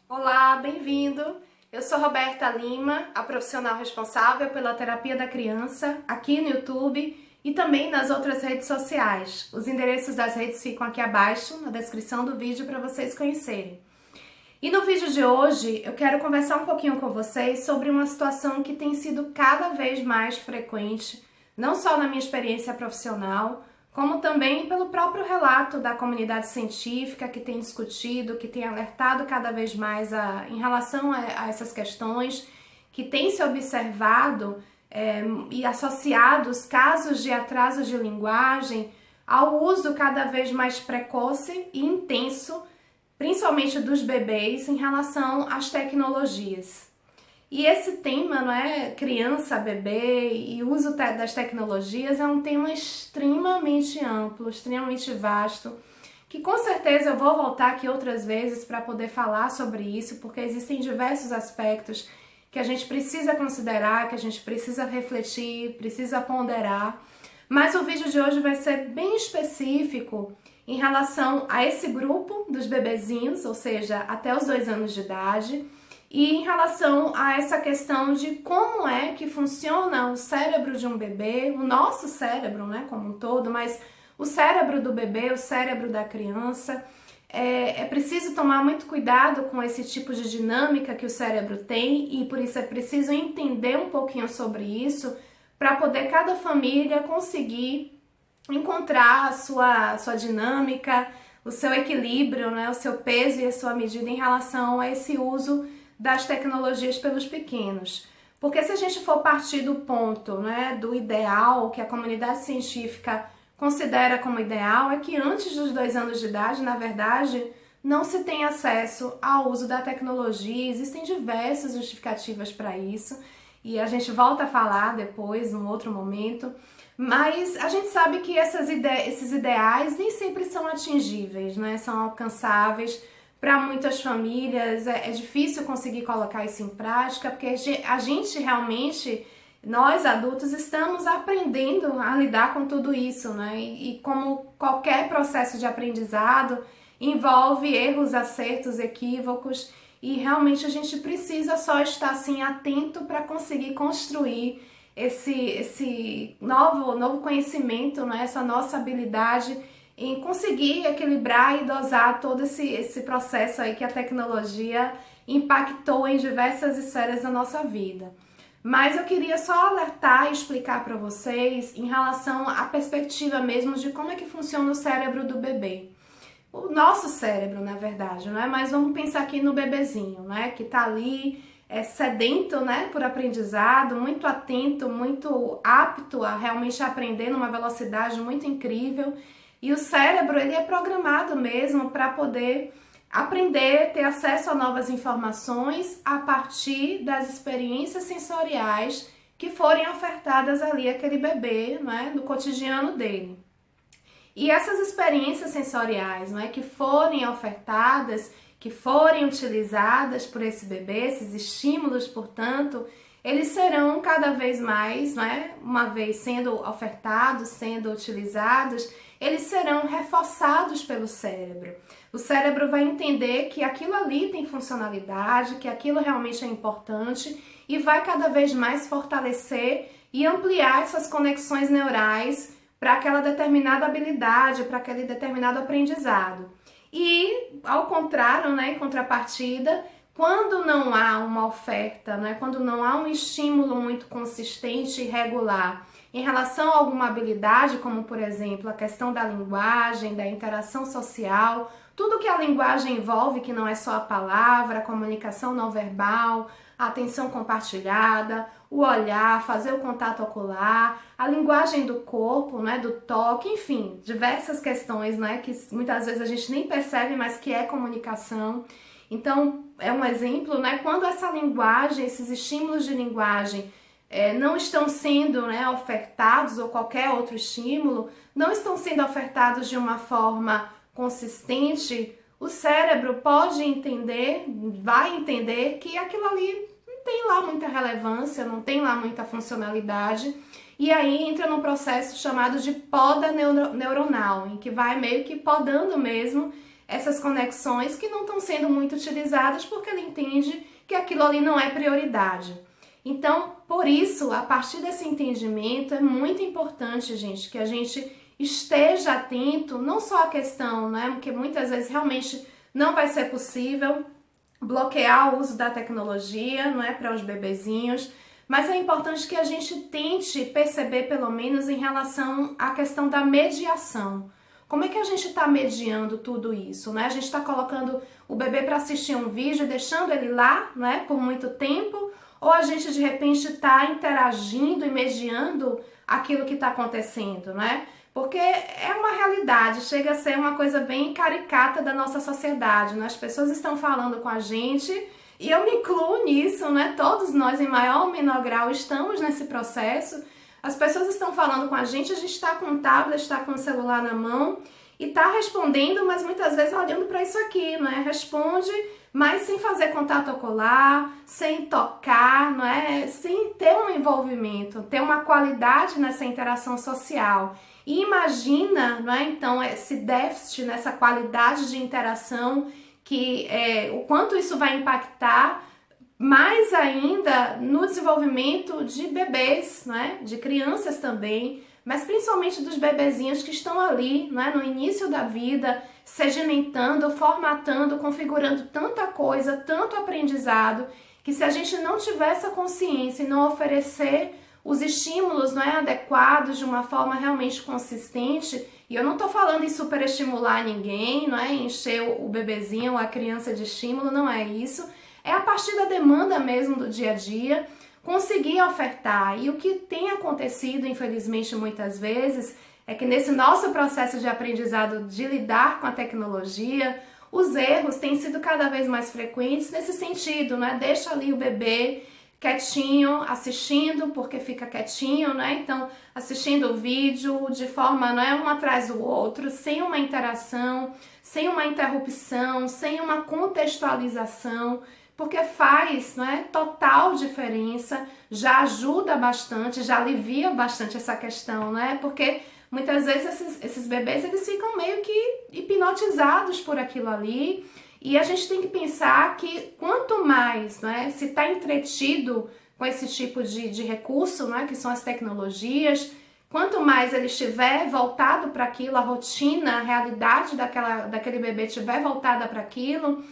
Olá, bem-vindo! Eu sou Roberta Lima, a profissional responsável pela terapia da criança aqui no YouTube e também nas outras redes sociais. Os endereços das redes ficam aqui abaixo na descrição do vídeo para vocês conhecerem. E no vídeo de hoje eu quero conversar um pouquinho com vocês sobre uma situação que tem sido cada vez mais frequente, não só na minha experiência profissional, como também pelo próprio relato da comunidade científica que tem discutido, que tem alertado cada vez mais em relação a essas questões, que tem se observado e associados casos de atraso de linguagem ao uso cada vez mais precoce e intenso, principalmente dos bebês, em relação às tecnologias. E esse tema, não é, criança, bebê e uso das tecnologias é um tema extremamente amplo, extremamente vasto, que com certeza eu vou voltar aqui outras vezes para poder falar sobre isso, porque existem diversos aspectos que a gente precisa considerar, que a gente precisa refletir, precisa ponderar. Mas o vídeo de hoje vai ser bem específico em relação a esse grupo dos bebezinhos, ou seja, até os 2 anos de idade, e em relação a essa questão de como é que funciona o cérebro de um bebê, o nosso cérebro, né, como um todo, mas o cérebro do bebê, o cérebro da criança. É preciso tomar muito cuidado com esse tipo de dinâmica que o cérebro tem e por isso é preciso entender um pouquinho sobre isso para poder cada família conseguir encontrar a sua dinâmica, o seu equilíbrio, né, o seu peso e a sua medida em relação a esse uso das tecnologias pelos pequenos. Porque se a gente for partir do ponto, né, do ideal, que a comunidade científica considera como ideal, é que antes dos 2 anos de idade, na verdade, não se tem acesso ao uso da tecnologia. Existem diversas justificativas para isso e a gente volta a falar depois, num outro momento. Mas a gente sabe que esses ideais nem sempre são atingíveis, né? São alcançáveis. Para muitas famílias é difícil conseguir colocar isso em prática, porque a gente realmente, nós adultos, estamos aprendendo a lidar com tudo isso, né? E como qualquer processo de aprendizado, envolve erros, acertos, equívocos, e realmente a gente precisa só estar assim atento para conseguir construir esse novo conhecimento, né? Essa nossa habilidade em conseguir equilibrar e dosar todo esse processo aí que a tecnologia impactou em diversas esferas da nossa vida. Mas eu queria só alertar e explicar para vocês em relação à perspectiva mesmo de como é que funciona o cérebro do bebê. O nosso cérebro, na verdade, não é? Mas vamos pensar aqui no bebezinho, né? Que tá ali sedento, né, por aprendizado, muito atento, muito apto a realmente aprender numa velocidade muito incrível. E o cérebro, ele é programado mesmo para poder aprender, ter acesso a novas informações a partir das experiências sensoriais que forem ofertadas ali àquele bebê, né, no cotidiano dele. E essas experiências sensoriais, né, que forem ofertadas, que forem utilizadas por esse bebê, esses estímulos, portanto, eles serão cada vez mais, né, uma vez sendo ofertados, sendo utilizados, eles serão reforçados pelo cérebro. O cérebro vai entender que aquilo ali tem funcionalidade, que aquilo realmente é importante e vai cada vez mais fortalecer e ampliar essas conexões neurais para aquela determinada habilidade, para aquele determinado aprendizado. E, ao contrário, né, em contrapartida, quando não há uma oferta, né, quando não há um estímulo muito consistente e regular em relação a alguma habilidade, como, por exemplo, a questão da linguagem, da interação social, tudo que a linguagem envolve, que não é só a palavra, a comunicação não verbal, a atenção compartilhada, o olhar, fazer o contato ocular, a linguagem do corpo, né, do toque, enfim, diversas questões, né, que muitas vezes a gente nem percebe, mas que é comunicação. Então, é um exemplo, né, quando essa linguagem, esses estímulos de linguagem não estão sendo, né, ofertados, ou qualquer outro estímulo, não estão sendo ofertados de uma forma consistente, o cérebro pode entender, vai entender que aquilo ali não tem lá muita relevância, não tem lá muita funcionalidade, e aí entra num processo chamado de poda neuronal, em que vai meio que podando mesmo essas conexões que não estão sendo muito utilizadas porque ele entende que aquilo ali não é prioridade. Então, por isso, a partir desse entendimento, é muito importante, gente, que a gente esteja atento, não só à questão, né, porque muitas vezes realmente não vai ser possível bloquear o uso da tecnologia, não é, para os bebezinhos, mas é importante que a gente tente perceber, pelo menos, em relação à questão da mediação. Como é que a gente está mediando tudo isso, né? A gente está colocando o bebê para assistir um vídeo, deixando ele lá, né, por muito tempo, ou a gente de repente está interagindo e mediando aquilo que está acontecendo, né? Porque é uma realidade, chega a ser uma coisa bem caricata da nossa sociedade, né? As pessoas estão falando com a gente, e eu me incluo nisso, né? Todos nós, em maior ou menor grau, estamos nesse processo. As pessoas estão falando com a gente está com o tablet, está com o celular na mão e está respondendo, mas muitas vezes olhando para isso aqui, não é? Responde, mas sem fazer contato ocular, sem tocar, não é? Sem ter um envolvimento, ter uma qualidade nessa interação social. E imagina, não é? Então, esse déficit nessa qualidade de interação, o quanto isso vai impactar mais ainda no desenvolvimento de bebês, né? De crianças também, mas principalmente dos bebezinhos que estão ali, né? No início da vida, sedimentando, formatando, configurando tanta coisa, tanto aprendizado, que se a gente não tiver essa consciência e não oferecer os estímulos, não é, adequados de uma forma realmente consistente, e eu não tô falando em superestimular ninguém, não é, encher o bebezinho ou a criança de estímulo, não é isso. É a partir da demanda mesmo do dia a dia, conseguir ofertar. E o que tem acontecido, infelizmente, muitas vezes, é que nesse nosso processo de aprendizado de lidar com a tecnologia, os erros têm sido cada vez mais frequentes nesse sentido, né? Deixa ali o bebê quietinho, assistindo, porque fica quietinho, né? Então, assistindo o vídeo de forma, não é, um atrás do outro, sem uma interação, sem uma interrupção, sem uma contextualização, porque faz, não é, total diferença, já ajuda bastante, já alivia bastante essa questão, né? Porque muitas vezes esses bebês, eles ficam meio que hipnotizados por aquilo ali, e a gente tem que pensar que quanto mais, né, se está entretido com esse tipo de recurso, né, que são as tecnologias, quanto mais ele estiver voltado para aquilo, a rotina, a realidade daquele bebê estiver voltada para aquilo,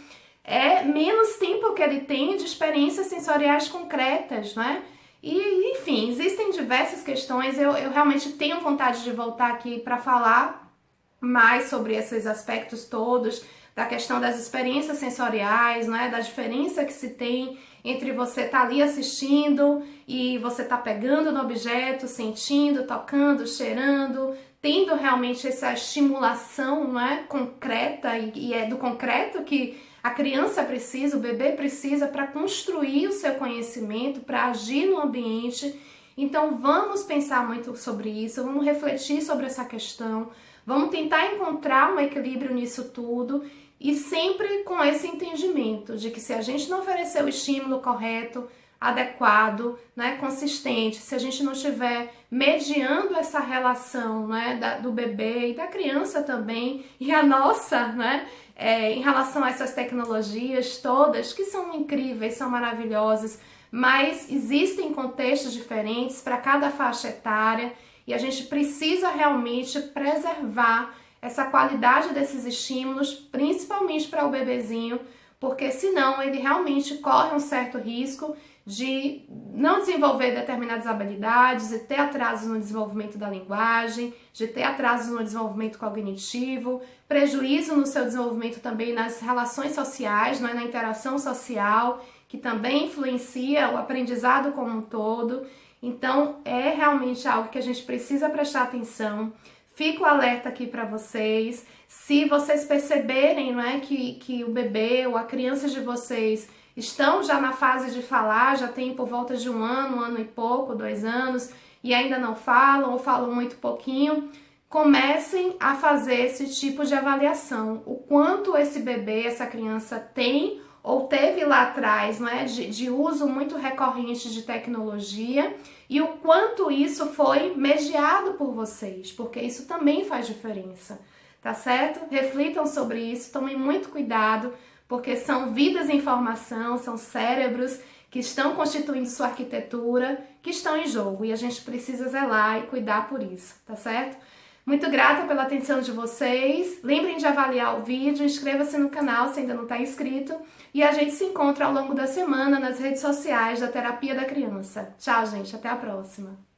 menos tempo que ele tem de experiências sensoriais concretas, né? E, enfim, existem diversas questões, eu realmente tenho vontade de voltar aqui para falar mais sobre esses aspectos todos, da questão das experiências sensoriais, né? Da diferença que se tem entre você estar ali assistindo e você estar pegando no objeto, sentindo, tocando, cheirando, tendo realmente essa estimulação, né, concreta, e é do concreto que a criança precisa, o bebê precisa para construir o seu conhecimento, para agir no ambiente. Então vamos pensar muito sobre isso, vamos refletir sobre essa questão, vamos tentar encontrar um equilíbrio nisso tudo, e sempre com esse entendimento de que se a gente não oferecer o estímulo correto, adequado, né, consistente, se a gente não estiver mediando essa relação, né, do bebê e da criança também, e a nossa, né, em relação a essas tecnologias todas, que são incríveis, são maravilhosas, mas existem contextos diferentes para cada faixa etária, e a gente precisa realmente preservar essa qualidade desses estímulos, principalmente para o bebezinho, porque senão ele realmente corre um certo risco de não desenvolver determinadas habilidades, de ter atrasos no desenvolvimento da linguagem, de ter atrasos no desenvolvimento cognitivo, prejuízo no seu desenvolvimento também nas relações sociais, não é? Na interação social, que também influencia o aprendizado como um todo. Então, é realmente algo que a gente precisa prestar atenção. Fico alerta aqui para vocês. Se vocês perceberem, não é, que o bebê ou a criança de vocês estão já na fase de falar, já tem por volta de um ano e pouco, 2 anos, e ainda não falam ou falam muito pouquinho, comecem a fazer esse tipo de avaliação. O quanto esse bebê, essa criança tem ou teve lá atrás, não é, de uso muito recorrente de tecnologia, e o quanto isso foi mediado por vocês, porque isso também faz diferença. tá certo? Reflitam sobre isso, tomem muito cuidado, porque são vidas em formação, são cérebros que estão constituindo sua arquitetura, que estão em jogo, e a gente precisa zelar e cuidar por isso, tá certo? Muito grata pela atenção de vocês. Lembrem de avaliar o vídeo, inscreva-se no canal se ainda não está inscrito. E a gente se encontra ao longo da semana nas redes sociais da Terapia da Criança. Tchau, gente. Até a próxima.